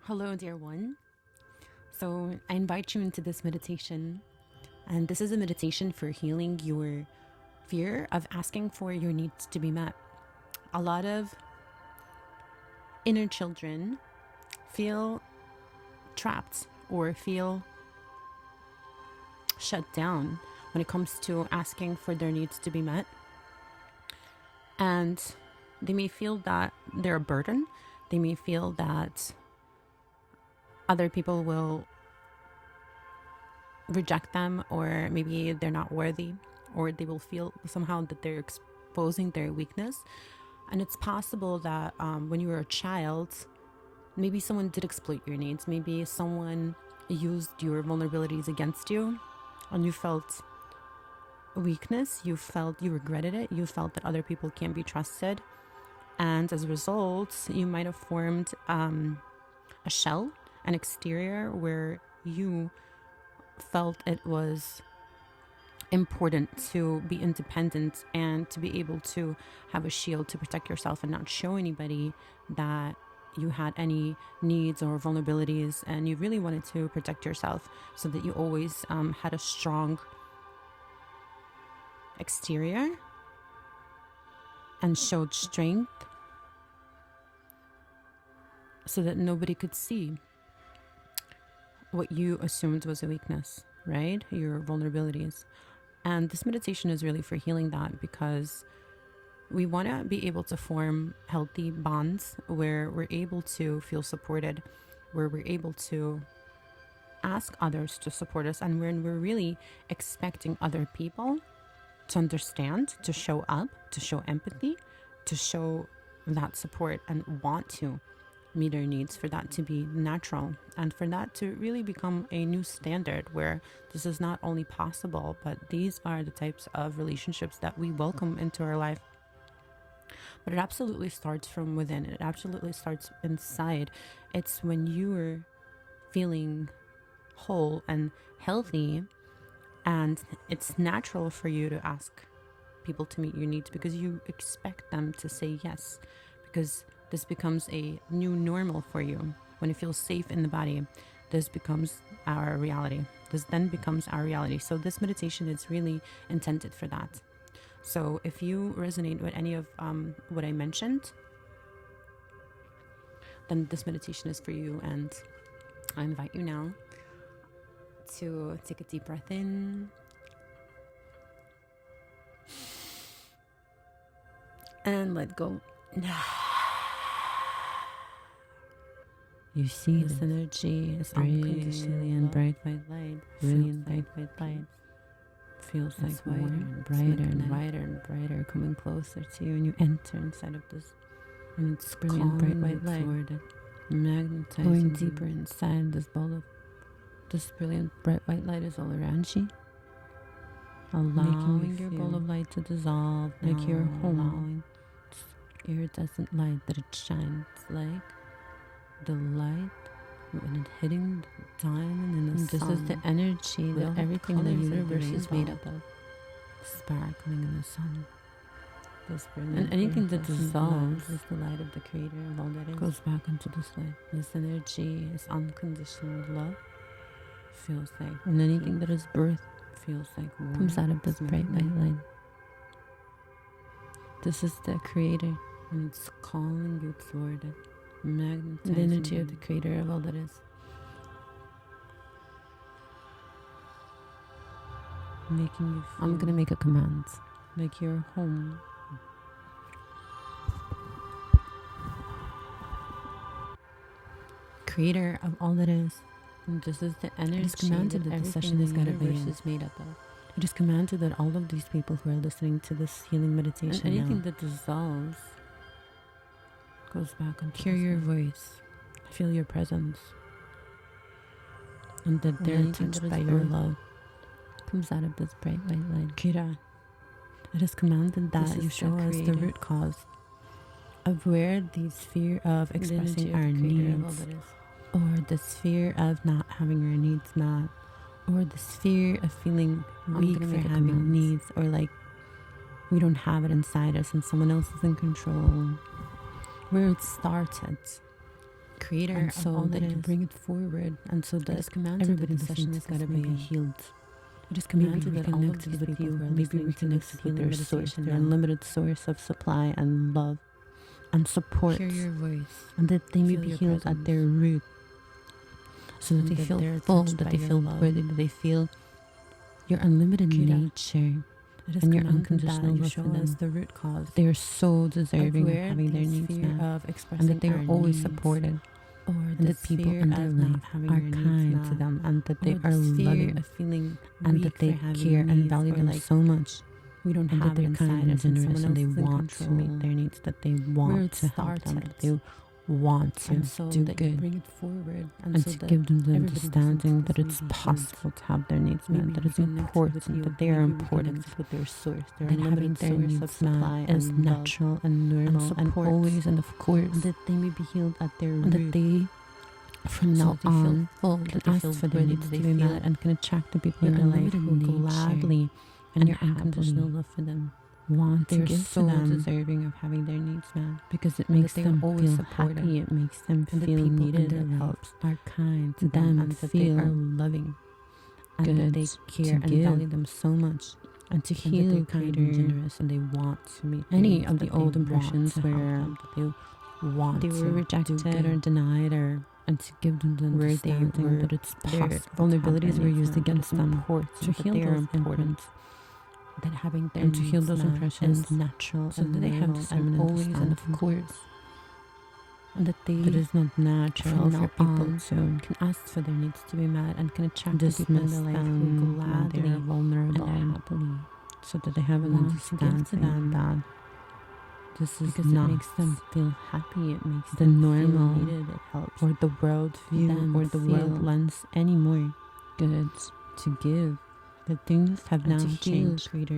Hello, dear one. So, I invite you into this meditation, and this is a meditation for healing your fear of asking for your needs to be met. A lot of inner children feel trapped or feel shut down when it comes to asking for their needs to be met, and they may feel that they're a burden. They may feel that other people will reject them, or maybe they're not worthy, or they will feel somehow that they're exposing their weakness. And it's possible that when you were a child, maybe someone did exploit your needs. Maybe someone used your vulnerabilities against you, and you felt weakness. You regretted it. You felt that other people can't be trusted. And as a result, you might have formed a shell, an exterior where you felt it was important to be independent and to be able to have a shield to protect yourself and not show anybody that you had any needs or vulnerabilities, and you really wanted to protect yourself so that you always had a strong exterior and showed strength so that nobody could see what you assumed was a weakness, right? Your vulnerabilities. And this meditation is really for healing that, because we want to be able to form healthy bonds where we're able to feel supported, where we're able to ask others to support us, and when we're really expecting other people to understand, to show up, to show empathy, to show that support and want to meet our needs, for that to be natural and for that to really become a new standard where this is not only possible, but these are the types of relationships that we welcome into our life. But it absolutely starts from within. It absolutely starts inside. It's when you're feeling whole and healthy, and it's natural for you to ask people to meet your needs because you expect them to say yes, because this becomes a new normal for you. When it feels safe in the body, this becomes our reality. This then becomes our reality. So this meditation is really intended for that. So if you resonate with any of what I mentioned, then this meditation is for you. And I invite you now to take a deep breath in and let go. You see this energy is unconditionally and bright white light, brilliant bright white light. Feels like wider and brighter and brighter and brighter, coming closer to you, and you enter inside of this, and it's brilliant bright white light, magnetizing, going deeper inside this ball of this brilliant bright white light is all around you, allowing your ball of light to dissolve, like you're home. Iridescent light that it shines like the light when it's hitting the diamond in the sun. This is the energy that everything in the universe is made up of, sparkling in the sun. And anything that dissolves is the light of the creator of all that is. Goes back into this light. This energy is unconditional love. Feels like, and anything that is birth feels like warmth, comes out of this bright white light. This is the creator, and it's calling you toward it. Magnetizing the energy of the creator of all that is. Making you feel, I'm going to make a command, like you're home. Creator of all that is. And this is the energy. It is commanded that the session is going to be made up of. It is commanded that all of these people who are listening to this healing meditation, and anything that dissolves, goes back and hear your voice, feel your presence, and that they're touched by your love, comes out of this bright white light. Kira, it is commanded that you show us the root cause of where this fear of expressing our needs, or this fear of not having your needs met, or this fear of feeling weak for having needs, or like we don't have it inside us and someone else is in control. Where it started creator and of so all that that you is. bring it forward, and so that Everybody listening listening to is gotta this be be healed. It is Maybe commanded that all of reconnected these with people you, who are maybe listening to this reconnected with their their source, meditation their now. unlimited source of supply and love and support, Hear your voice, and that they may feel be your healed presence, at their root, so that and they that feel they're full, touched that by they your feel love. worthy, that they feel your unlimited Kira, nature it is and your commanded unconditional that you love show for us them. the root cause They are so deserving of where having their this needs fear met, of and expressing that they are our always needs, supported, or and this that people fear in of their not life having are your needs kind to met, them, and that they or are this fear loving, of feeling and weak that they for having care and needs, value or them like so much, we don't and that have it they're kind inside and us and generous, someone and else they is in want to control. meet their needs, that they Where want it to help them, that started. they want to And so do that you good, bring it forward, and so to that give them the everybody understanding listening to that this it's may be possible to have their needs healed, met, maybe that it's reconnected with important, you, that they are maybe important, reconnected with their source, their that having unlimited their source of needs supply met is and love, natural and normal and support, always and of course, and that they may be healed at their and that root, they from so now that they feel on full, can that they ask feel for their worthy, needs that to they be feel met, and can attract the people your in their life unlimited who nature gladly and your unconditional happily love for them want they to are give so to them, deserving of having their needs met, because it and makes that they are them always feel supported, happy, it makes them and that feel people in needed, their it life helps are kind to them and that they feel are loving, and good that they care to and give value them so much, and to and that they're heal kind and Creator. generous, and they want to meet their Any needs, of the that they old want impressions to help where them, that they want they to were rejected do good, or denied, or and to give them the where they understanding were that it's their possible, vulnerabilities were used that against it's them, important, to that heal they are those important, imprints, that having their and to heal needs those met impressions is natural so and that they have normal and discernment and always and of understanding. course, and that they That is not natural from for now people on to can ask for their needs to be met and can attract the people in dismiss their life them who when gladly they're vulnerable, and happily so that they have an want to give to understanding them, that this is because not it makes them feel happy, it makes the them normal feel needed, it helps or the world view them or the world feel lens anymore. Good to give that things have and now to heal changed. Creator,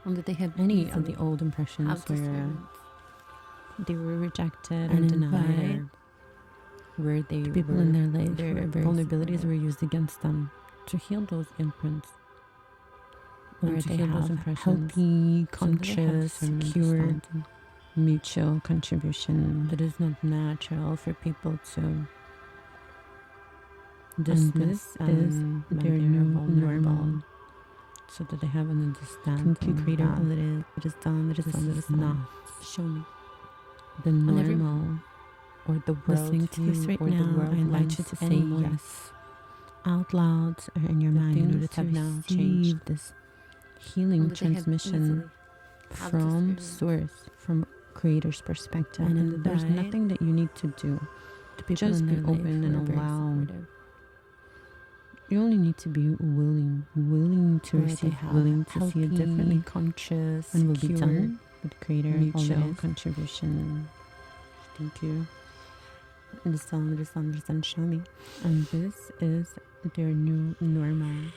and that they have Any of easily the old impressions have where discernment they were rejected and or denied, invite or where they the people were in their life their were very vulnerabilities supportive, were used against them, to heal those imprints, and where to they heal those have impressions, so that they healthy, have conscious, discernment and secure, understanding. mutual contribution. That is not natural for people to And dismiss this is when their they're new vulnerable, normal, so that they have an understanding Creator, that all it is done, it is this done, it is is not not show me. the And every normal or the world listening to this view right or the now, world I invite lens you to say anymore. yes Out loud or in your The mind in order things to have now receive changed. this healing and that they have transmission easily have from discernment. source, from Creator's perspective, And and that there's invite nothing that you need to do. The people Just in be their life open who and are very allow. supportive, You only need to be willing to where they receive, have willing to see it healthy, differently, conscious, and will be secure, done with Creator, all that mutual is. contribution. Thank you. Understand, show me. And this is Their new normal.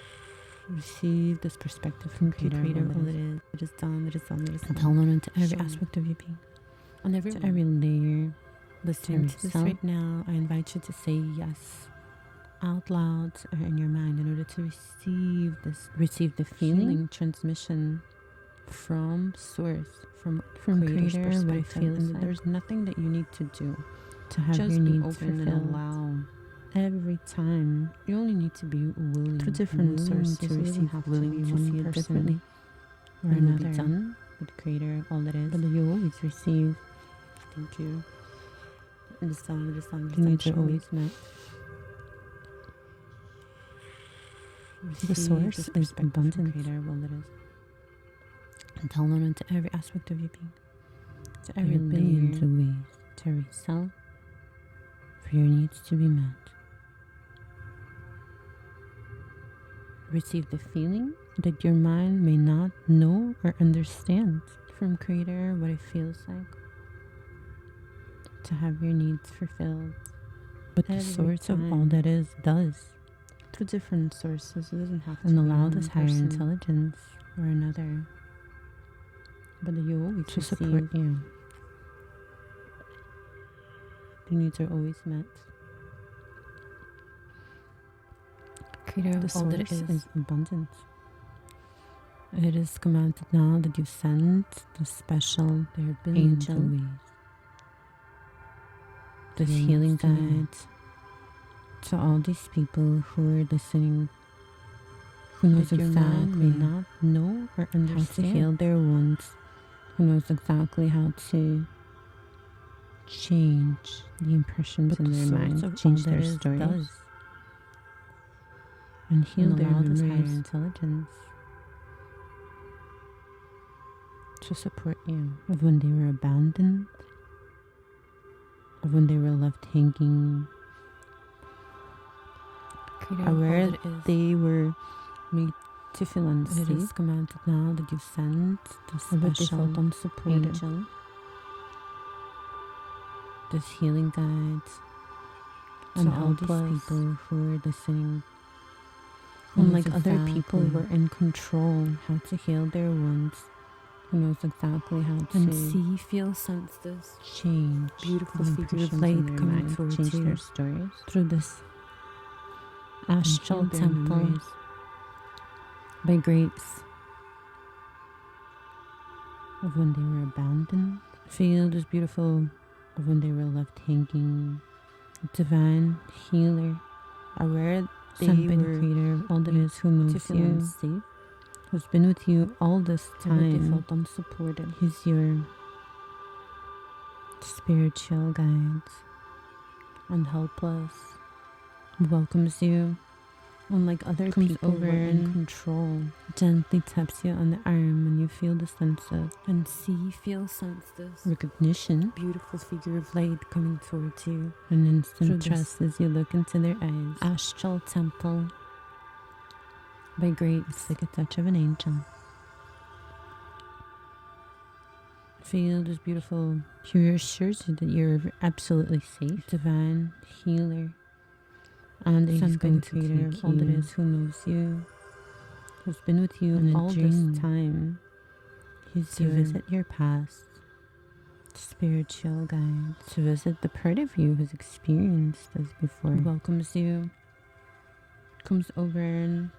Receive this perspective from Creator, all it is. It is done, it is done, it is and done. hold on to every Show me. aspect of your being. And To every layer. listening to to this yourself. right now, I invite you to say yes Out loud or in your mind in order to receive the healing transmission from source, from Creator's Creator, what it perspective, feels and like. there's nothing that you need to do to have just your be needs open fulfilled. and allow. Every time you only need to be willing To different sources, to it doesn't receive, have to willing be to one see it person differently, or and will be another. done with Creator, all that is. But you always receive. Thank you. Understand, The needs are show me. always met. The Receive source this is perspective from abundance. Creator, all that is. And tell on into every aspect of your being. To There every are billions layer, of ways to reach self for your needs to be met. Receive the feeling that your mind may not know or understand from Creator what it feels like to have your needs fulfilled. But the Every source of time. all that is does. through different sources, it doesn't have to And be allow one this higher person intelligence or another. But you always to receive. support you. The needs are always met. Creator The of all that source is. is abundance. It is commanded now that you send the special There have been angel angel ways this healing guide to all these people who are listening, who knows exactly not know or understand how to heal their wounds, who knows exactly how to change the impressions in their mind, change their stories, and heal their memories, higher intelligence to support you of when they were abandoned, of when they were left hanging, aware they were made to feel unsafe. It is commanded now that you send the special angel, this healing guide, and all these people who are listening. Unlike other people who are in control, how to heal their wounds, who knows exactly how to and see, feel, sense this change beautiful figure of light coming towards change you their stories through this astral temple by grace of when they were abandoned. Feel this beautiful of when they were left hanging. Divine healer, aware they were creator of all that is, who knows you, safe, who's been with you all this time. They felt unsupported. He's your spiritual guide and helpless. Welcomes you. Unlike other people over in control, gently taps you on the arm, and you feel the sense of and see, feel, sense this recognition, beautiful figure of light coming towards you, an instant trust as you look into their eyes. Astral temple by grace, it's like a touch of an angel. Feel this beautiful, he reassures you that you're absolutely safe, divine healer. And he's going to creator of all that is, who knows you, who's been with you all this time. He's to visit your past, spiritual guide, to visit the part of you who's experienced this before. Welcomes you, comes over and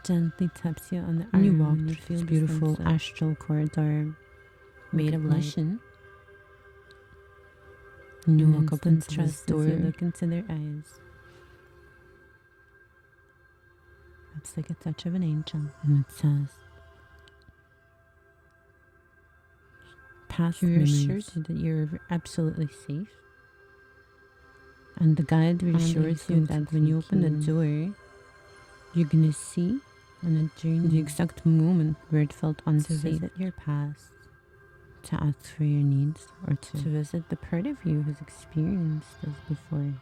gently taps you on the arm. You walk through this beautiful astral corridor made of light. And you walk up and trust as you look into their eyes. It's like a touch of an angel, and it says, past reassures you that you're absolutely safe, and the guide reassures you that when you open the door, you're gonna see and a dream the exact moment where it felt unsafe. To visit your past, to ask for your needs, or to visit the part of you who's experienced this before.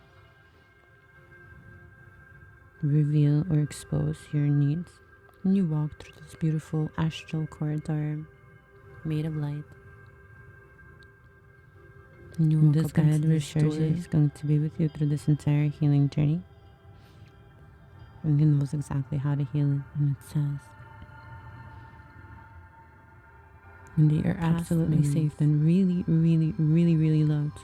Reveal or expose your needs. And you walk through this beautiful astral corridor made of light. And this guide reassures you he's going to be with you through this entire healing journey. And he knows exactly how to heal it. And it says, and they are absolutely safe and really, really, really, really loved.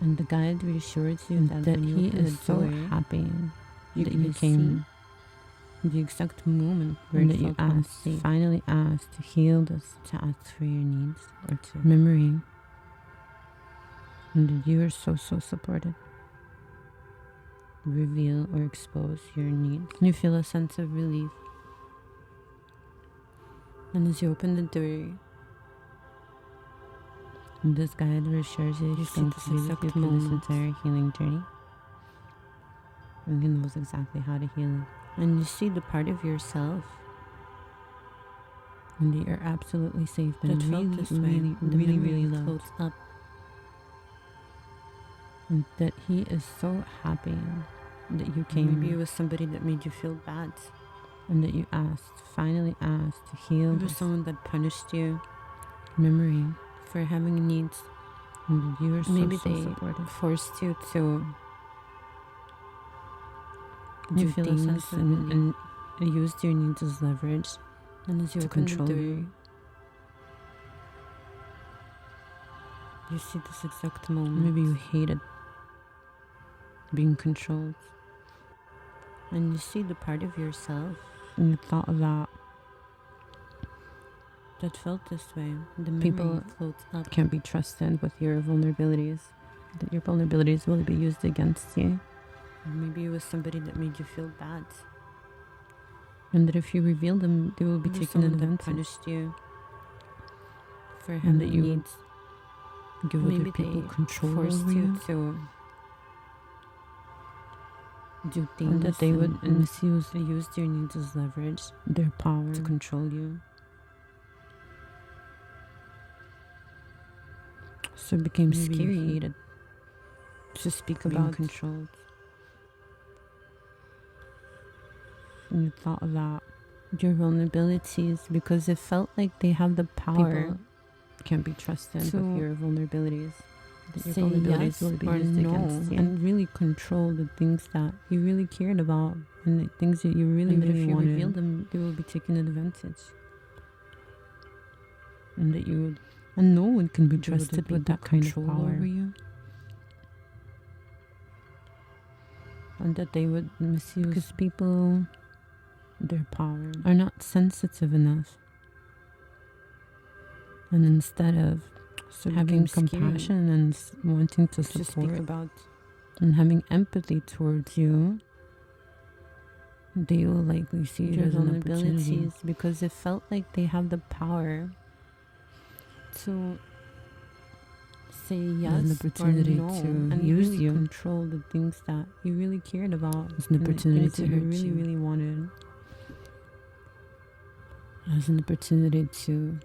And the guide reassures you that he is so happy that you came the exact moment where that you finally asked to heal this, to ask for your needs, or to memory, and that you are so supported. Reveal or expose your needs. And you feel a sense of relief. And as you open the door, and this guide reassures you he's going to be with you through this entire healing journey. And he knows exactly how to heal it. And you see the part of yourself, and they are absolutely safe and really loved. Up. And that he is so happy that you came. Maybe it was somebody that made you feel bad, and that you finally asked to heal. It was someone that punished you, memory, for having needs, and you were maybe they forced you to do feel things and used your needs as leverage, and as you control you. You see this exact moment. Maybe you hated being controlled, and you see the part of yourself, and you thought of that felt this way. The people floats up. Can't be trusted with your vulnerabilities. that your vulnerabilities will be used against you. Or maybe it was somebody that made you feel bad. And that if you reveal them, they will be taken advantage. Punished you for and having that you needs. give Maybe other people they control forced over you to do things, and that they would misuse they used your needs as leverage, their power to control you. So it became Maybe scary. you hated to speak being about. controlled. And you thought about your vulnerabilities because it felt like they have the power. People can't be trusted So with your vulnerabilities. That your Say vulnerabilities yes will be or used no, against you. And really control the things that you really cared about and the things that you really, and that really if you wanted. reveal them, they will be taken advantage. And that you would, and no one can be trusted with that kind of control power over you. And that they would misuse because people, their power, are not sensitive enough. And instead of having compassion and wanting to support about and having empathy towards you, they will likely see your it as an opportunity vulnerabilities because it felt like they have the power to say yes as an opportunity or no, to and use really you, control the things that you really cared about, as an opportunity to you hurt you. really wanted, as an opportunity to,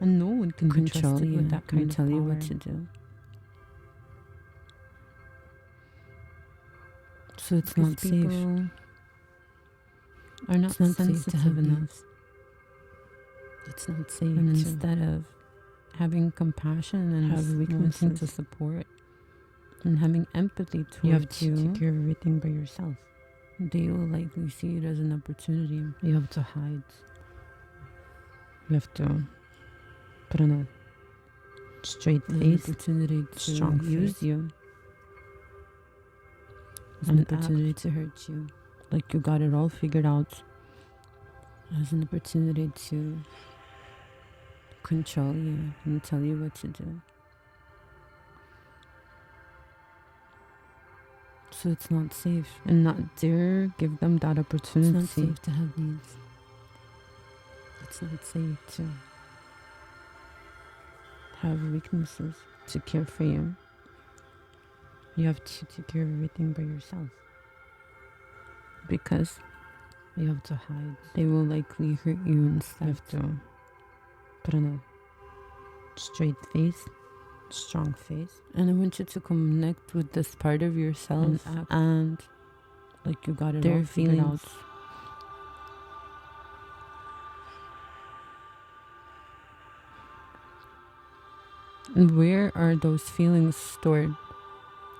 and no one can be trusted you with that kind and of tell power. you what to do. So it's Because not safe. people Are not sensitive enough. It's not safe. And instead of having compassion and wanting to support and having empathy towards you have to take care of everything by yourself, they will likely see it as an opportunity. You have to hide. You have to put on a straight face, an opportunity to strong use face. you, As an opportunity to hurt you, like you got it all figured out, as an opportunity to control you and tell you what to do. So it's not safe, and not dare give them that opportunity. It's not safe to have needs. It's not safe to have weaknesses, to care for you. You have to take care of everything by yourself because you have to hide. They will likely hurt you instead. You have to put on a straight face, strong face, and I want you to connect with this part of yourself and like you got it their all figured out. And where are those feelings stored?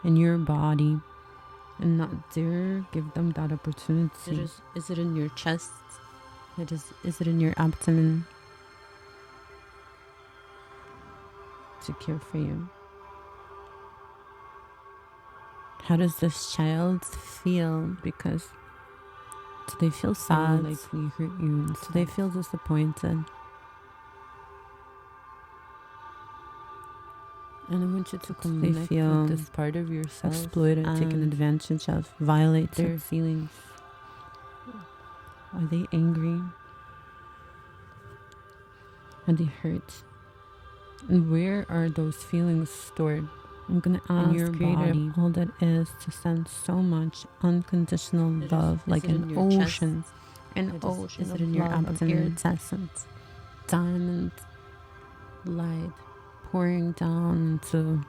In your body, and not dare give them that opportunity. Is it in your chest? Is it in your abdomen? To care for you. How does this child feel? Because do they feel sad? Likely hurt you. Do they feel disappointed? And I want you to connect with this part of yourself, exploited, taken advantage of, violate their feelings. Are they angry? Are they hurt? And where are those feelings stored? I'm gonna ask your Creator body. all that is to send so much unconditional love, like an ocean, Is it in your abdomen? Iridescent diamond light pouring down into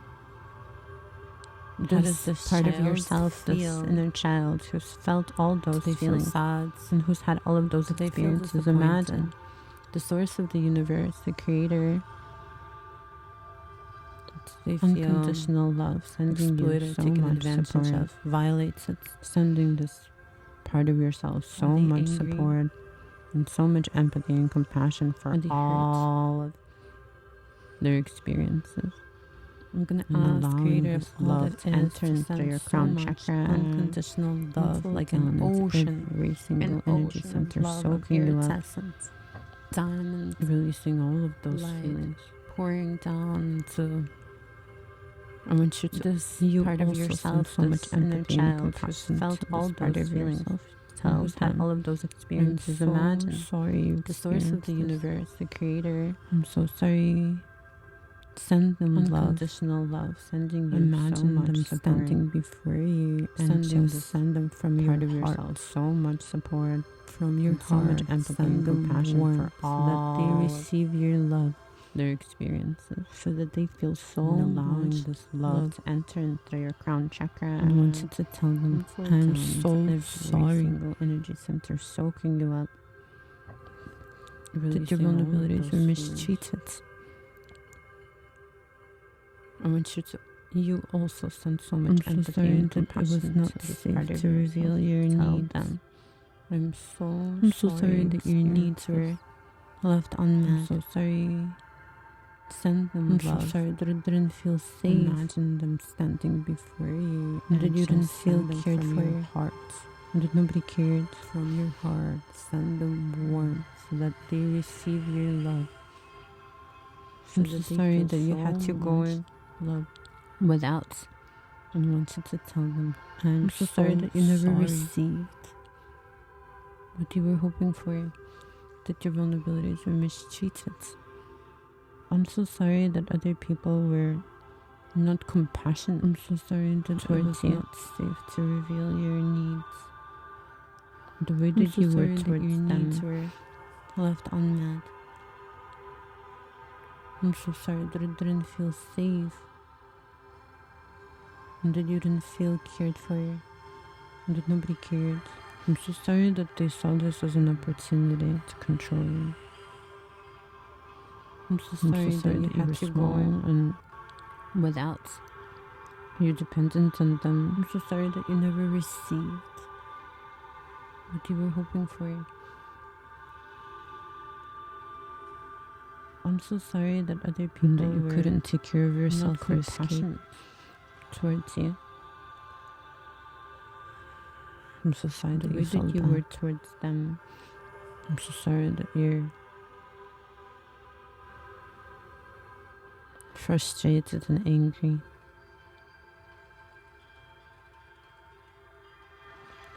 this part of yourself, this inner child who's felt all those feelings and who's had all of those experiences. Imagine the source of the universe, the creator, they feel unconditional love, sending you so much advantage support, of, violates it, sending this part of yourself so much support and so much empathy and compassion for all of their experiences. I'm gonna ask Creator of love to enter into your crown chakra, unconditional love, like an ocean, every single energy center, soaking you up, diamond, releasing all of those feelings, pouring down into I want you to this you part of also yourself, so much this inner empathy child and who's compassion felt to all this part those of feelings, yourself. who's had all of those experiences. I'm so Imagine sorry you the source of the experienced universe, the creator. I'm so sorry. Send them Unconditional love, sending you Imagine so much them support. standing before you and just send them from part your of heart yourself. so much support From your and so much heart, empathy send and them compassion warmth for so all that they receive your love, their experiences, so that they feel so and allowing much this love to enter into your crown chakra. I want you to tell them, I'm so sorry. Single energy center soaking you up. That your vulnerabilities were mistreated. I want you to. You also send so much I'm so empathy sorry and that it compassion was not to this safe part of to reveal your Tell needs. them. I'm so sorry that your needs were left unmet. I'm so sorry. Send them I'm love. so sorry that it didn't feel safe. Imagine them standing before you, and that you didn't feel cared from for. Your heart, and that nobody cared. From your heart, send them warmth so that they receive your love. I'm so sorry that you had to go in love without. I wanted to tell them, I'm so sorry that you never received what you were hoping for, that your vulnerabilities were mistreated. I'm so sorry that other people were not compassionate. I'm so sorry that it was not safe to reveal your needs. The way that you were towards your needs were left unmet. I'm so sorry that it didn't feel safe, and that you didn't feel cared for, and that nobody cared. I'm so sorry that they saw this as an opportunity to control you. I'm so sorry that you had to go and without. You're dependent on them. I'm so sorry that you never received what you were hoping for. I'm so sorry that other people that you couldn't take care of yourself or escape towards you. I'm so sorry that you felt you were towards them. I'm so sorry that you're frustrated and angry.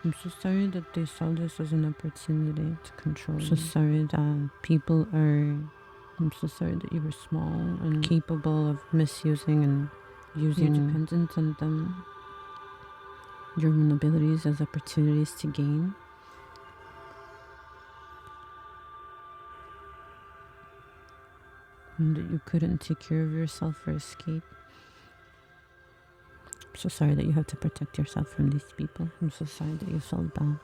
I'm so sorry that they saw this as an opportunity to control you. I'm so sorry that people are. I'm so sorry that you were small and capable of misusing and using. You're dependent on them. Your vulnerabilities as opportunities to gain. And that you couldn't take care of yourself or escape. I'm so sorry that you have to protect yourself from these people. I'm so sorry that you felt bad.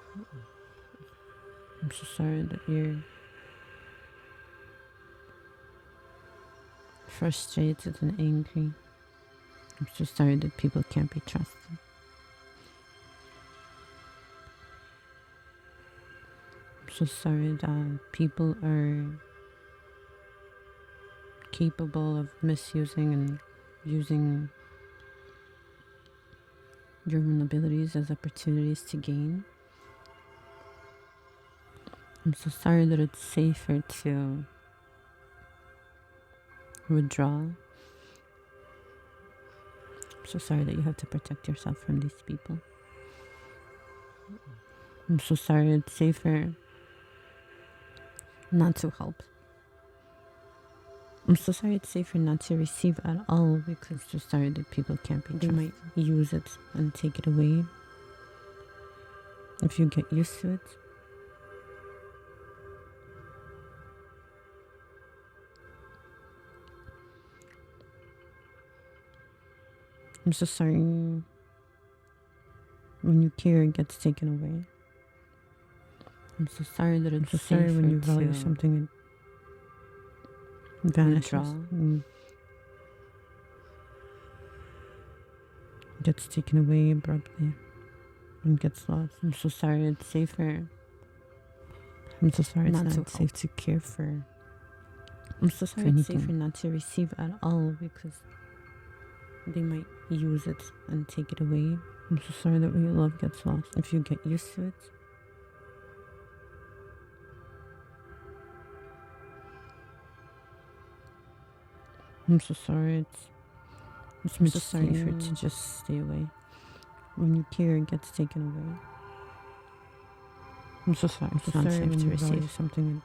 I'm so sorry that you're frustrated and angry. I'm so sorry that people can't be trusted. I'm so sorry that people are capable of misusing and using your vulnerabilities as opportunities to gain. I'm so sorry that it's safer to withdraw. I'm so sorry that you have to protect yourself from these people. I'm so sorry it's safer not to help. I'm so sorry it's safer not to receive at all, because I'm so sorry that people can't be trusted. They might use it and take it away if you get used to it. I'm so sorry when your care gets taken away. I'm so sorry that it's so sorry when you value something it vanishes and gets taken away abruptly and gets lost. I'm so sorry it's safer. I'm so sorry it's not safe to care for. I'm so sorry it's safer not to receive at all, because they might use it and take it away. I'm so sorry that when your love gets lost, if you get used to it. I'm so sorry it's It's much safer to just stay away. When your care gets taken away, I'm so sorry. It's not safe to receive something.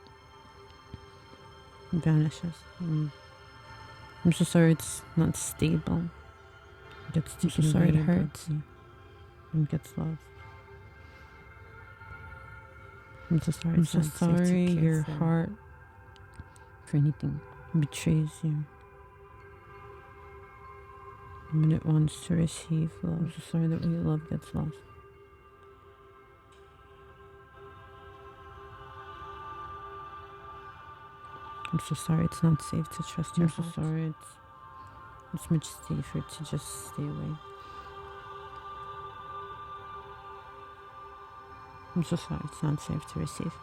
It vanishes. I'm so sorry. It's not stable. It gets taken away. I'm so sorry. It hurts and gets lost. I'm so sorry. I'm so sorry. Your heart for anything betrays you when it wants to receive love. I'm so sorry that your love gets lost. I'm so sorry. It's not safe to trust your heart. I'm so sorry. It's much safer to just stay away. I'm so sorry. It's not safe to receive.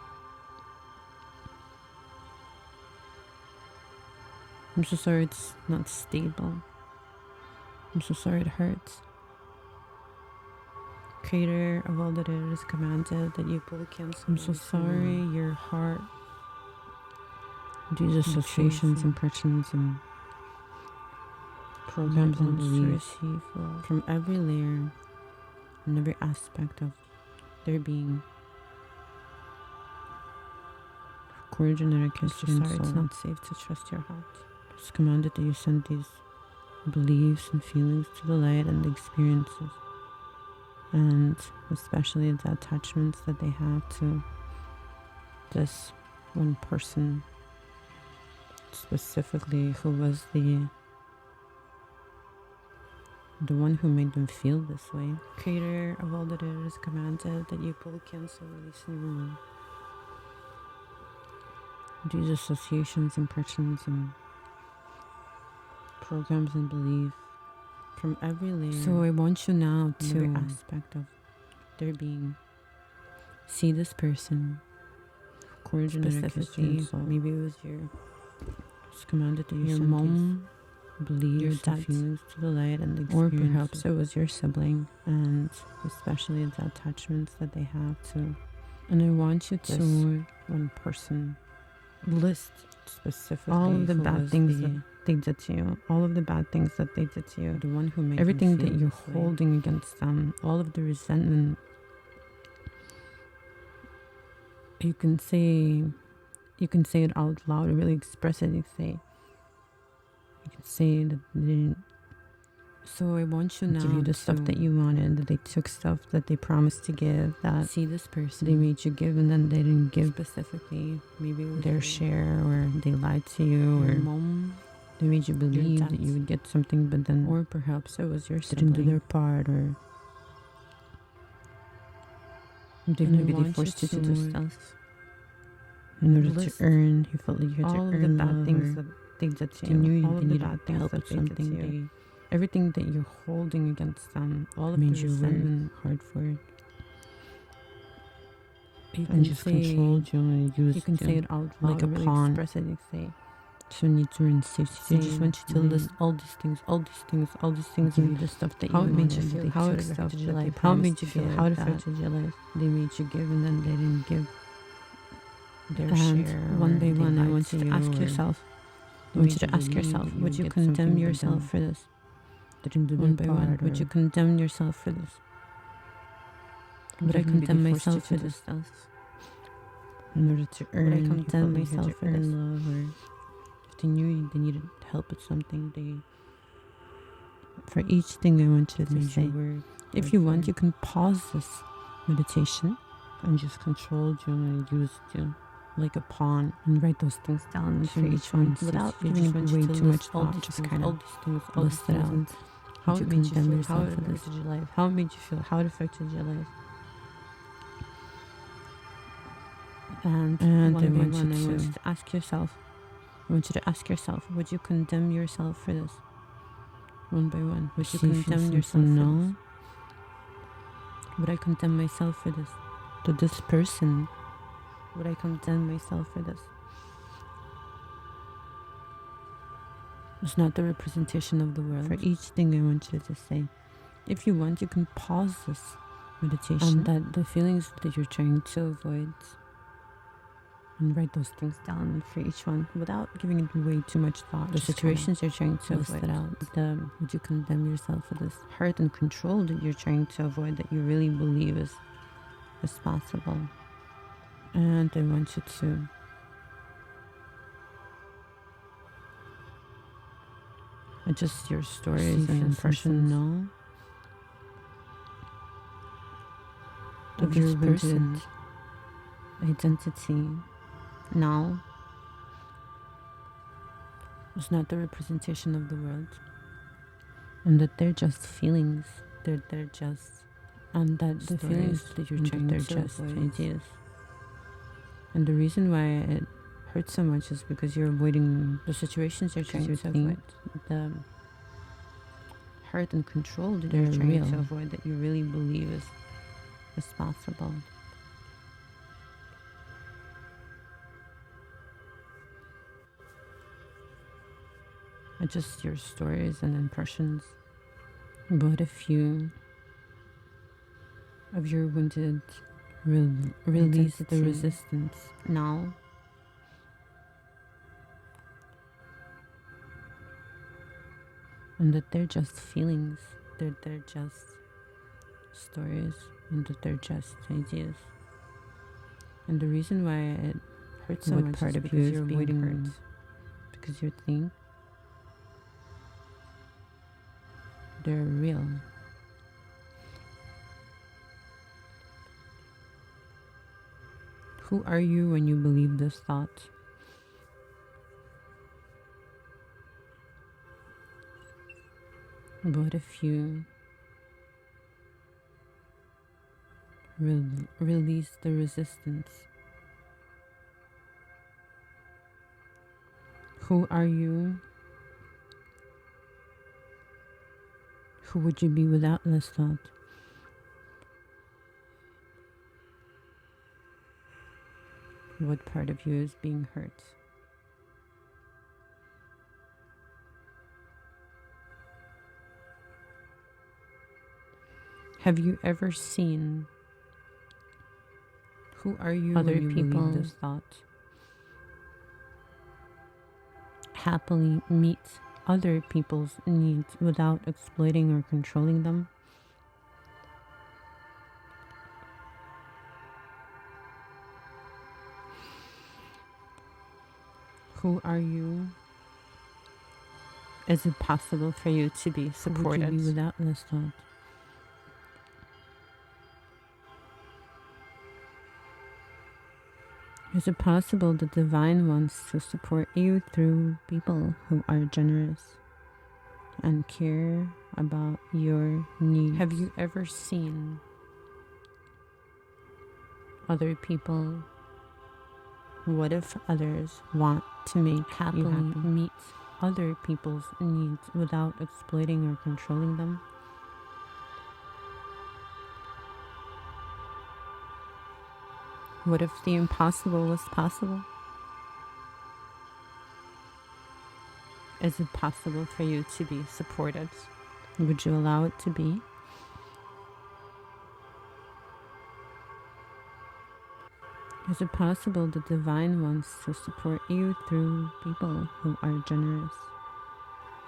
I'm so sorry. It's not stable. I'm so sorry. It hurts. Creator of all that is commanded that you fully cancel. I'm so sorry. Your heart. These associations, impressions, and programs and beliefs from every layer and every aspect of their being. Core genetic history and soul. It's not safe to trust your heart. It's commanded that you send these beliefs and feelings to the light and the experiences, and especially the attachments that they have to this one person specifically, who was the one who made them feel this way. Creator of all that is commanded that you pull, cancel, release, and remove these associations, impressions, and programs and beliefs from every layer. So I want you now to every aspect of their being. See this person, core genetic history, maybe it was it's commanded that your mom believes your feelings to the light and the experience, or perhaps it was your sibling, and especially the attachments that they have to. And I want you to one person list specifically all of the bad things that they did to you, all of the bad things that they did to you, the one who made everything that you're holding against them, all of the resentment. You can say it out loud, really express it. You can say that they didn't. So I want you now to give you the stuff that you wanted, that they took stuff that they promised to give, that see this person they made you give and then they didn't give specifically, maybe their share, or they lied to you, or mom, they made you believe that you would get something, but then, or perhaps it was your sibling didn't do their part, or maybe they forced you to do stuff in order to earn. You felt like you had to earn all of the bad things that they did to you. They knew you needed help with something. Everything that you're holding against them, all of made you resentment, hard for it. You and just controlled you and used you can say it out loud, like a really pawn. Express it, you say. So you need to earn safety. They just want you to list all these things, give you the stuff that how you made you feel, how it affected your life, how it made you feel, how it affected your life. They made you give and then they didn't give their share. One by one, I want you to ask yourself. I want you to ask yourself, would you condemn yourself for this? One by one, would you condemn yourself for this? Would I condemn myself for this? In order to earn, would I condemn myself for this? Love, or if they knew they needed help with something, for each thing I want you to say. If you want, you can pause this meditation and just control you and use you like a pawn, and write those things down for each one without giving way too much thought. Just kind of list it out. How it made you feel, how it affected your life, how it made you feel, how it affected your life. And one by one, I want you to ask yourself. I want you to ask yourself, would you condemn yourself for this? One by one, would you condemn yourself for this? Would I condemn myself for this? To this person, would I condemn myself for this? It's not the representation of the world. For each thing I want you to say. If you want, you can pause this meditation. And that the feelings that you're trying to avoid, and write those things down for each one without giving it way too much thought. The situations you're trying to avoid. Would you condemn yourself for this hurt and control that you're trying to avoid, that you really believe is possible? And I want you to adjust your stories and impressions now of your person identity now is not the representation of the world, and that they're just feelings. They're just, and that the feelings that you're trying to just ideas. And the reason why it hurts so much is because you're avoiding the situations you're trying to avoid, the hurt and control that you're trying to avoid, that you really believe is possible. Adjust your stories and impressions. What if you, of your wounded, release the resistance now? And that they're just feelings, they're just stories, and that they're just ideas. And the reason why it hurts so much part is because you're avoiding hurt, because you think they're real. Who are you when you believe this thought? What if you release the resistance? Who are you? Who would you be without this thought? What part of you is being hurt? Have you ever seen, who are you other when you people believe this thought? Happily meet other people's needs without exploiting or controlling them? Who are you? Is it possible for you to be supported? Who would you be without this thought? Is it possible the divine wants to support you through people who are generous and care about your needs? Have you ever seen other people? What if others want to make happily meet other people's needs without exploiting or controlling them? What if the impossible was possible? Is it possible for you to be supported? Would you allow it to be? Is it possible the divine wants to support you through people who are generous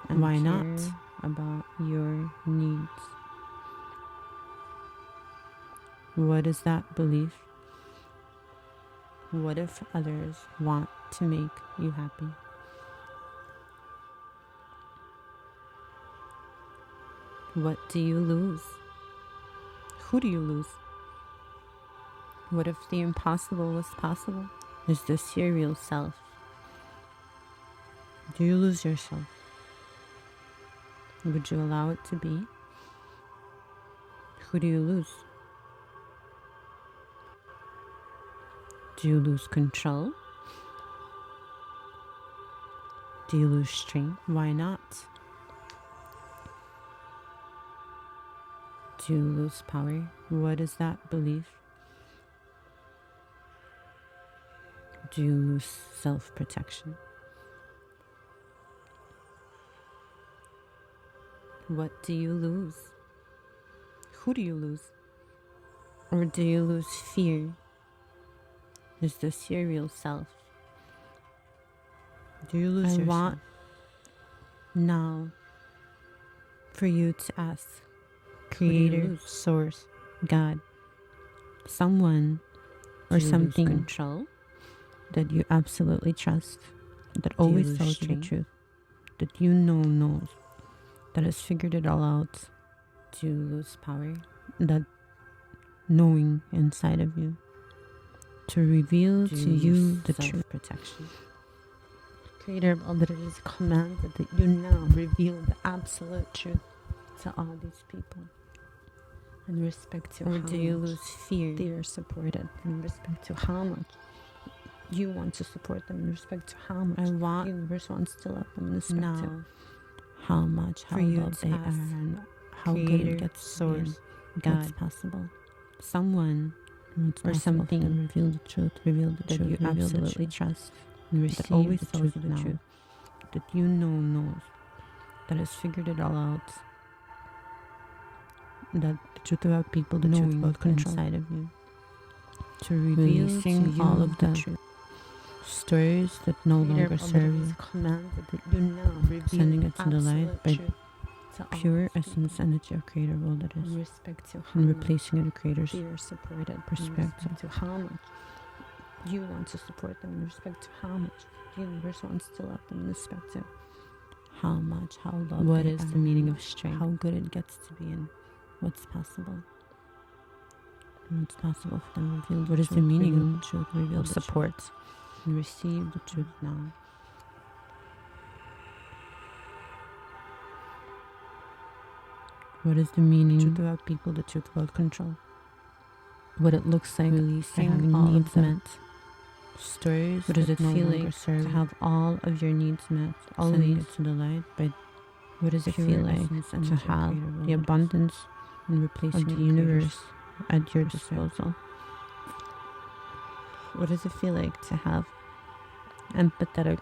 and why not about your needs? What is that belief? What if others want to make you happy? What do you lose? Who do you lose? What if the impossible was possible? Is this your real self? Do you lose yourself? Would you allow it to be? Who do you lose? Do you lose control? Do you lose strength? Why not? Do you lose power? What is that belief? Do you lose self-protection? What do you lose? Who do you lose? Or do you lose fear? Is this your real self? Do you lose yourself? Want now for you to ask Creator, Source, God, someone or something control that you absolutely trust, that always tells you the truth, that you knows, that has figured it all out. Do you lose power? That knowing inside of you to reveal to you the truth. Protection. Creator of all that it is commanded that you now reveal the absolute truth to all these people. In respect to or how do you much lose fear they are supported? in respect to how much you want to support them, in respect to how much the universe wants to love them, in respect to how much, how loved they are, and how Creator, good it gets, Source, God, what's possible. Someone or something reveal the truth, that you absolutely trust, and receive always the tells you the truth, that you knows, that has figured it all out, that the truth about people, the truth about control inside of you, to reveal to you all of the truth. Stories that no longer serve you, that you now reveal, sending it to the light by pure essence energy of Creator of all that is, in respect to how and replacing it with Creator's they are supported, perspective to how much you want to support them, in respect to how much the universe wants to love them, in respect to how much, how loved what is the meaning of strength, how good it gets to be, and what's possible. And what's possible for them revealed. What is the meaning of truth revealed? Support and receive the truth now. What is the meaning? Truth about people, the truth about control. What it looks like, releasing having all needs met. Stories. What does it feel like to have all of your needs met? Always it to the light. But what does it feel like to have the abundance and replacing the universe at your disposal? What does it feel like to have empathetic,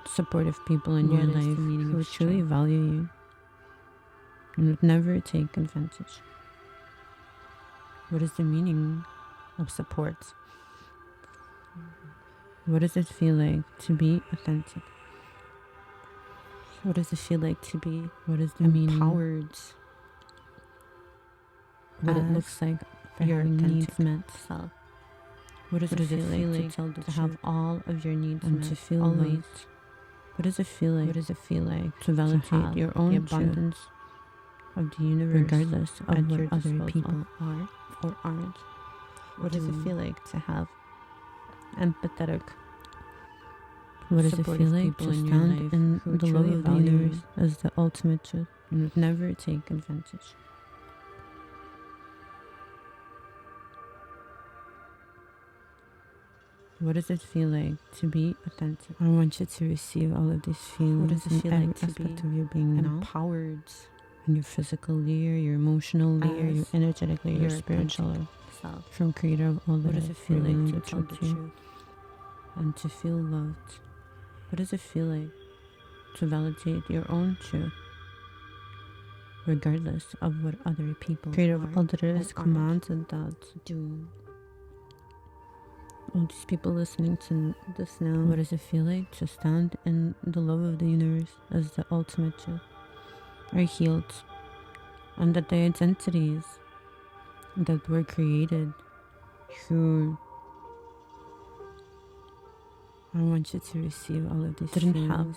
supportive people in your life who truly value you and would never take advantage? What is the meaning of support? What does it feel like to be authentic? What does it feel like to be empowered? What it looks like for your needs met self. What does it feel like to have all of your needs met, to feel loved? What does it feel like to validate your own abundance of the universe, regardless of what other people are or aren't? What does it feel like to have empathetic? What does it feel like to stand in the love of the universe as the ultimate truth and would never take advantage? What does it feel like to be authentic? I want you to receive all of these feelings. What does it feel like to be of your being empowered in your physical layer, your emotional layer, your energetic layer, your spiritual self, from Creator of all that. What does it feel like to tell the truth and to feel loved? What does it feel like to validate your own truth, regardless of what other people, Creator of all that is, commanded that do? All these people listening to this now, what does it feel like to stand in the love of the universe as the ultimate truth, are healed, and that the identities that were created through, I want you to receive all of these didn't have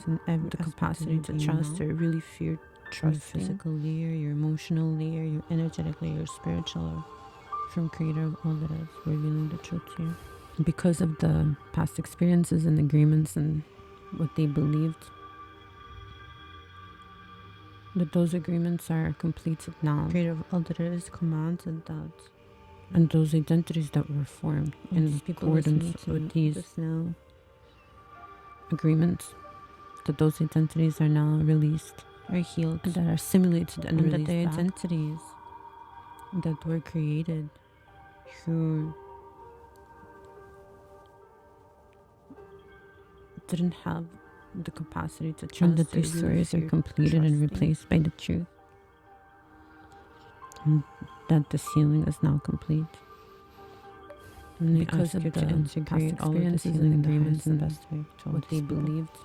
the capacity to trust or really fear trust. Your physical layer, your emotional layer, your energetic layer, your spiritual layer, from Creator of all that is, revealing the truth here. Because of the past experiences and agreements and what they believed, that those agreements are completed now. Creator of all that is commanded that, and those identities that were formed in accordance with these now agreements, that those identities are now released, are healed, that are simulated and that the identities that were created through didn't have the capacity to trust, and that these stories are completed and replaced by the truth, and that this healing is now complete. And because of the past experiences and agreements and what they believed,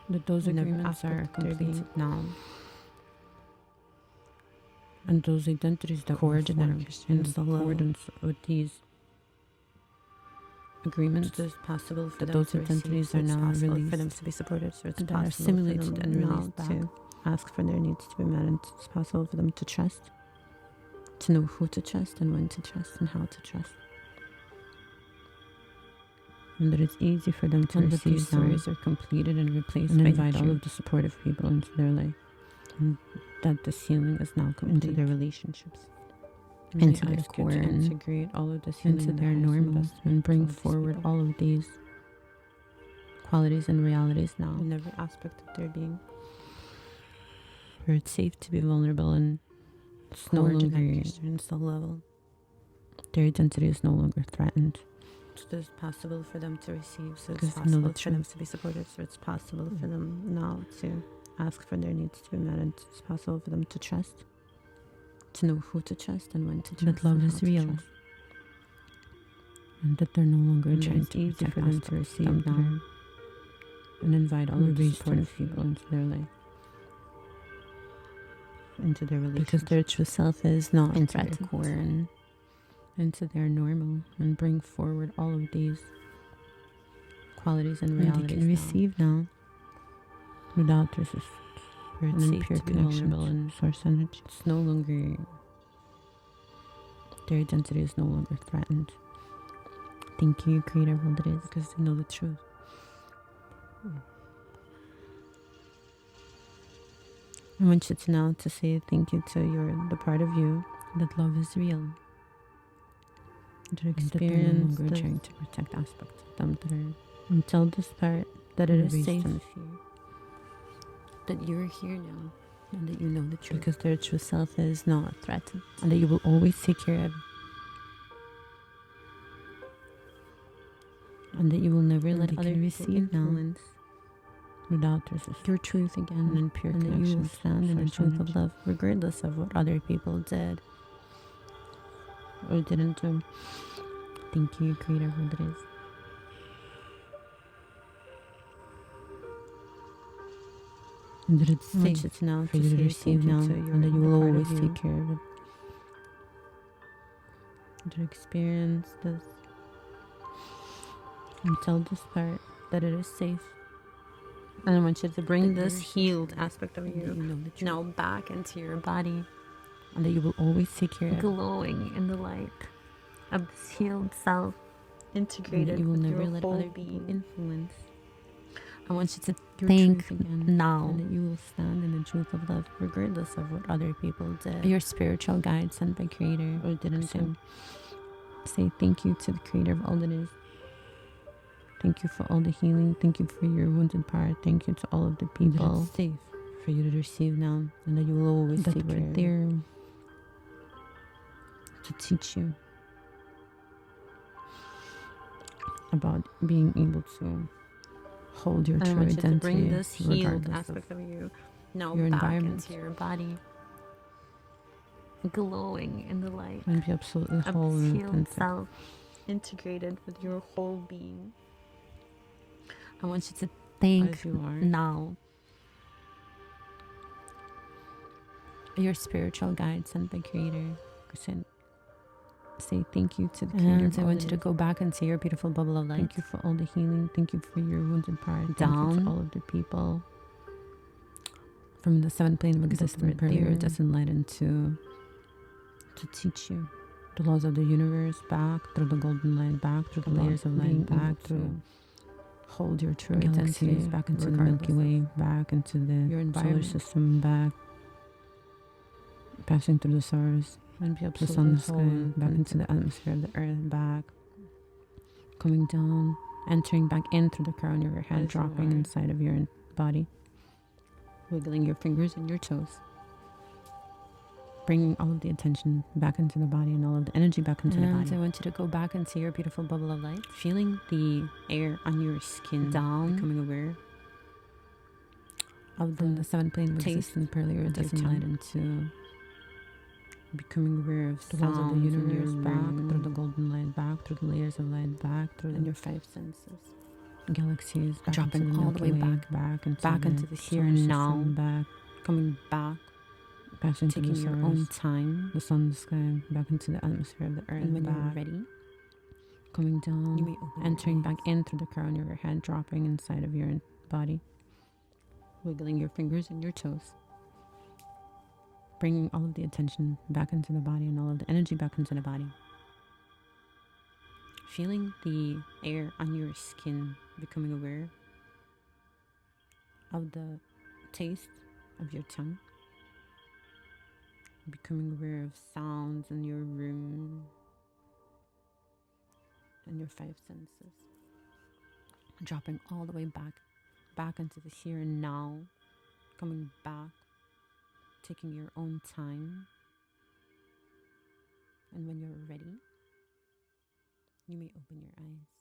that those agreements are complete now. And those identities that were formed in accordance with these agreements, it's possible for those identities are now released, for them to be supported, so it's possible assimilated and released to ask for their needs to be met, and it's possible for them to trust, to know who to trust and when to trust and how to trust. And that it's easy for them to receive these stories are completed and replaced and invite all of the supportive people into their life. And that this healing is now complete into their relationships, into their core, and integrate all of this healing into their normal, and bring forward all of these qualities and realities now in every aspect of their being. Where it's safe to be vulnerable, and it's no longer soul level. Their identity is no longer threatened. So it's possible for them to receive, so it's possible for them to be supported, so it's possible for them now to ask for their needs to be met, and it's possible for them to trust, to know who to trust and when to trust. That love is real, and that they're no longer trying to easy for them to receive now, and invite all of the supportive people into their life, into their relationship, because their true self is not into their core and into their normal, and bring forward all of these qualities and realities they can receive now without resistance. Where it's safe pure connection and source energy. It's no longer, their identity is no longer threatened. Thank you, Creator of all that is, because they know the truth. I want you to now to say thank you to the part of you that love is real. To experience that no longer trying to protect aspects of them that are, and tell this part that it is safe, that you're here now, and that you know the truth, because their true self is not threatened, and that you will always take care of, and that you will never let other receive influence without resistance your truth again, and in pure connection, that you will stand in the truth of love regardless of what other people did or didn't do. Thank you, Creator of all that is. And that it's safe now for you to receive now, and that you will always take care of it. To experience this, and tell this part that it is safe. And I want you to bring this healed aspect of you now back into your body, and that you will always take care of, glowing in the light of this healed self, integrated. You will never let other people influence. I want you to think now, and that you will stand in the truth of love regardless of what other people did. Your spiritual guide sent by Creator or didn't do. Say thank you to the Creator of all that is. Thank you for all the healing. Thank you for your wounded part. Thank you to all of the people. That it's safe for you to receive now, and that you will always take care of there to teach you about being able to hold your true identity. To bring this healed aspect of you now your back into your body, glowing in the light, and be absolutely whole and healed self, integrated with your whole being. I want you to think now. Your spiritual guide sent by Creator. Say thank you to the Creator. And I want you to go back and see your beautiful bubble of light. Thank you for all the healing. Thank you for your wounded part. Down. Thank you to all of the people from the seventh plane of existence, earlier that's enlightened to teach you the laws of the universe, back through the golden light, back through the layers of light, back through hold your true identity, back into the Milky Way, back into the solar system, back passing through the stars, and the sun, the sky, back into the atmosphere of the earth, back coming down, entering back in through the crown of your head, dropping inside of your body, wiggling your fingers and your toes, bringing all of the attention back into the body and all of the energy back into the body. I want you to go back and see your beautiful bubble of light, feeling the air on your skin down, becoming aware of the seventh plane of existence, earlier that's enlightened to becoming aware of the walls of the universe, back through the golden light, back through the layers of light, back through your 5 senses, galaxies, dropping all the way back into the here and now, back, coming back, passing taking your own time, the sun, the sky, back into the atmosphere of the earth, and when you're ready, coming down, you may entering back in through the crown of your head, dropping inside of your body, wiggling your fingers and your toes, bringing all of the attention back into the body and all of the energy back into the body. Feeling the air on your skin, becoming aware of the taste of your tongue, becoming aware of sounds in your room and your 5 senses, dropping all the way back into the here and now, coming back, taking your own time, and when you're ready, you may open your eyes.